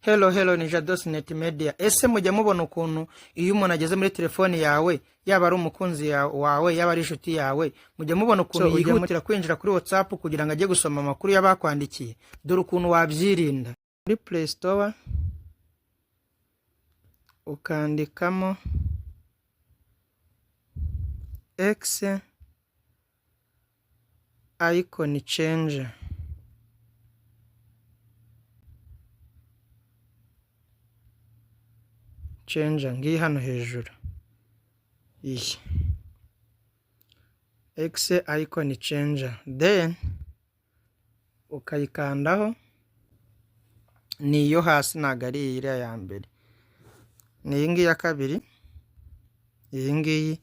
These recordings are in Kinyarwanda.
Hello ni Jados Net Media. Ese mujya mubona ukuntu iyo umuntu ageze muri telefone yawe yaba ari umukunzi wawe yaba ari inshuti yawe mujya mubona ukuntu yihutira kwinjira kuri WhatsApp kugira ngo ajye gusoma amakuru y'abakwandikiye. Dore ukuntu wabyirinda. Muri Play Store ukandikamo X icon change. Ngiye hano hejuru iyi X icon changer, then ukayikandaho. Niyo hasi ntago ari iriya ya mbere, ni iyi ngiyi ya kabiri. Iyi ngiyi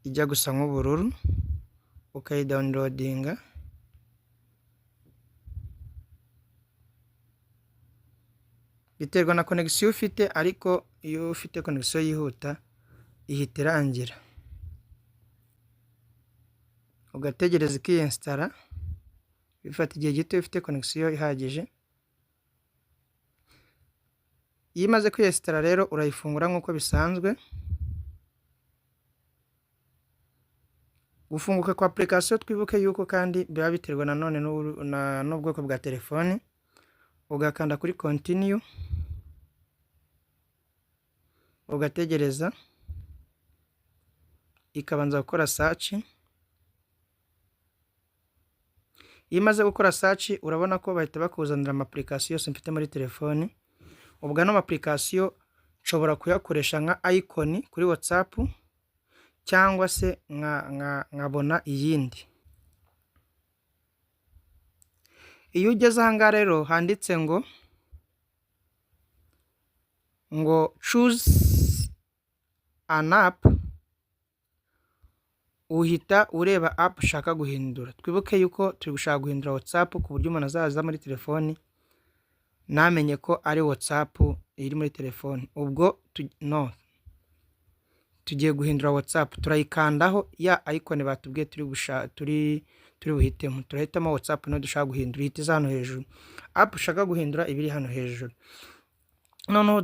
ijya gusa nk'ubururu, ukayidownloadinga. Biterwa na connection ufite, ariko iyo ufite connection yihuta ihita irangira, ugategereza ikiyinstara. Bifata igihe gito ufite connection ihagije. Iyo imaze kwiyinstara rero urayifungura nk'uko bisanzwe. Gufunguka kwa application twibuke yuko kandi biba biterwa nanone n'ubwoko bwa telefone. Ugakanda kuri continue, ugategereza ikabanza gukora search. Iyo imaze gukora search urabona ko bahita bakuzanira ama application yose mfite muri telefone. Ubwo ano application nshobora kuyakoresha nka icon kuri WhatsApp, cyangwa se nkabona iyindi. Iyo ugeze aha rero handitse ngo choose an app, uhita ureba app ushaka guhindura. Twibuke yuko turi gushaka guhindura WhatsApp ku buryo umuntu azaza muri telefoni namenye ko ari WhatsApp iri muri telefoni. Ubwo tugiye guhindura WhatsApp, turayikandaho ya icon batubwiye turi buhitemo. Turahitamo WhatsApp no dushaka guhindura, ihita hano hejuru. App ushaka guhindura ibiri hano hejuru. Noneho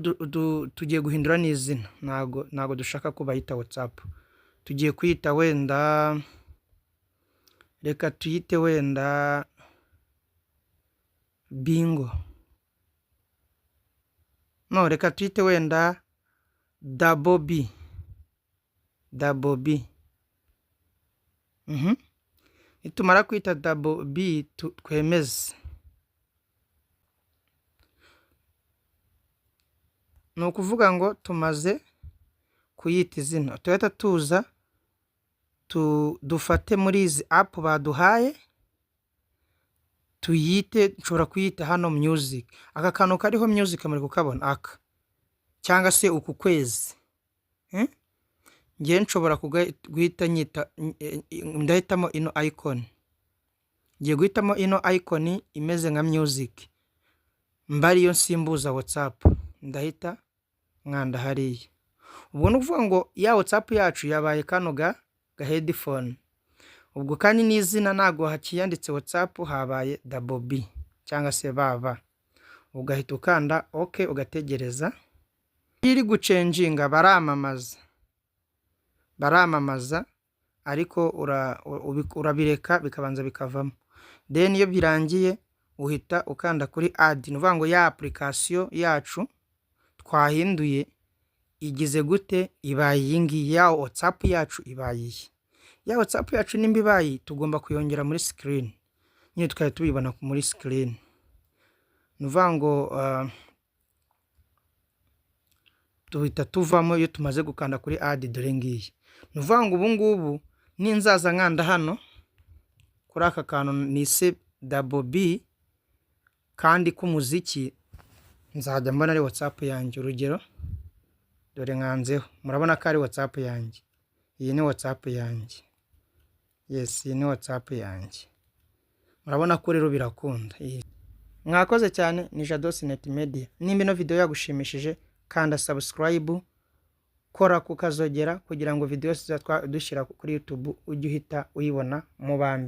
tugiye guhindura n'izina, ntago dushaka ko bayita WhatsApp. Tugiye kuyita wenda, reka tuyite wenda Bingo. Reka tuyite wenda Double B. Nitumara kwita Double B twemeze. Ni ukuvuga ngo tumaze kuyita izina, tuhita tuza dufate muri izi app baduhaye tuyite. Nshobora kuyita hano music. Aka kantu kariho music muri kukabona aka, cyangwa se uku kwezi. Ngiye nshobora guhita nyita, ndahitamo ino icon. Ngiye guhitamo ino icon imeze nka music, mbari yo nsimbuza WhatsApp. Ndahita nkanda hariya. Ubwo nuvuga ngo ya WhatsApp yacu yabaye kano ga headphone. Ubwo kandi n'izina ntago hakiyanditse WhatsApp, habaye Double B cyangwa se baba. Ugahita ukanda OK, ugategereza. Iri gucenjinga baramamaza ariko urabireka bikabanza bikavamo. Then iyo birangiye uhita ukanda kuri add. Nuvuga ngo ya application yacu twahinduye igize gute, ibaye iyi ngiyi. Ya WhatsApp yacu ibaye iyi. Ya WhatsApp yacu nimba ibaye, tugomba kuyongera muri screen. Nyine tukaba tubibona muri screen. Nuvuga ngo tuhita tuvamo iyo tumaze gukanda kuri add. Dore ngiyi. Nuvuga ngo ubu ngubu ninzaza nkanda hano kuri aka kantu nise Double B kandi k'umuziki, nzajya mbona ari WhatsApp yanjye. Urugero, dore nkanzeho, murabona ko ari WhatsApp yanjye. Iyi ni WhatsApp yanjye. Yes, iyi ni WhatsApp yanjye. Murabona ko rero birakunda. Mwakoze cyane. Ni Jados Net Media. Nimba ino video yagushimishije, kanda subscribe, kora kukazogera kugira ngo video dushyira kuri YouTube ujye uhita uyibona mu bambe.